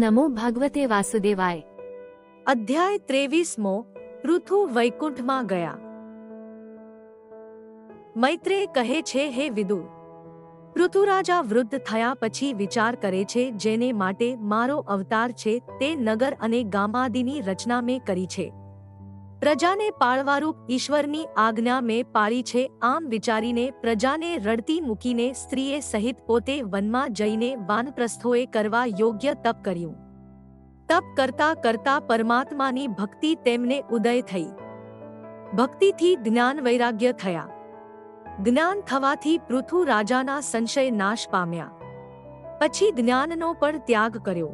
નમો ભગવતે વાસુદેવાય। અધ્યાય 23મો। પૃથુ વૈકુંઠમાં ગયા। મૈત્રેય કહે છે, હે વિદુર, પૃથુરાજા વૃદ્ધ થયા પછી વિચાર કરે છે, જેને માટે મારો અવતાર છે તે નગર અને ગામાદિની રચના મેં કરી છે, પ્રજાને પાળવારૂપ ઈશ્વરની આજ્ઞા મેં પાળી છે। આમ વિચારીને પ્રજાને રડતી મૂકીને સ્ત્રીએ સહિત પોતે વનમાં જઈને વાનપ્રસ્થોએ કરવા યોગ્ય તપ કર્યું। તપ કરતા કરતા પરમાત્માની ભક્તિ તેમને ઉદય થઈ। ભક્તિથી જ્ઞાન વૈરાગ્ય થયા। જ્ઞાન થવાથી પૃથુ રાજાના સંશય નાશ પામ્યા। પછી જ્ઞાનનો પણ ત્યાગ કર્યો।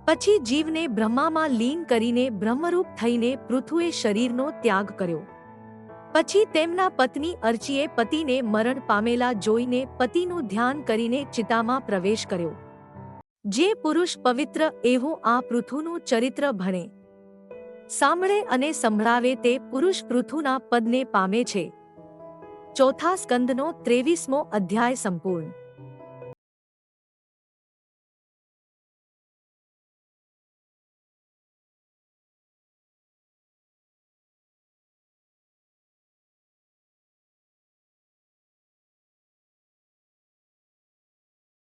પછી જીવને બ્રહ્મામાં લીન કરીને બ્રહ્મરૂપ થઈને પૃથુએ શરીરનો ત્યાગ કર્યો। પછી તેમના પત્ની અર્ચીએ પતિને મરણ પામેલા જોઈને પતિનું ધ્યાન કરીને ચિતામાં પ્રવેશ કર્યો। જે પુરુષ પવિત્ર એવું આ પૃથુનું ચરિત્ર ભણે, સાંભળે અને સંભળાવે તે પુરુષ પૃથુના પદને પામે છે। ચોથા સ્કંદનો 23મો અધ્યાય સંપૂર્ણ।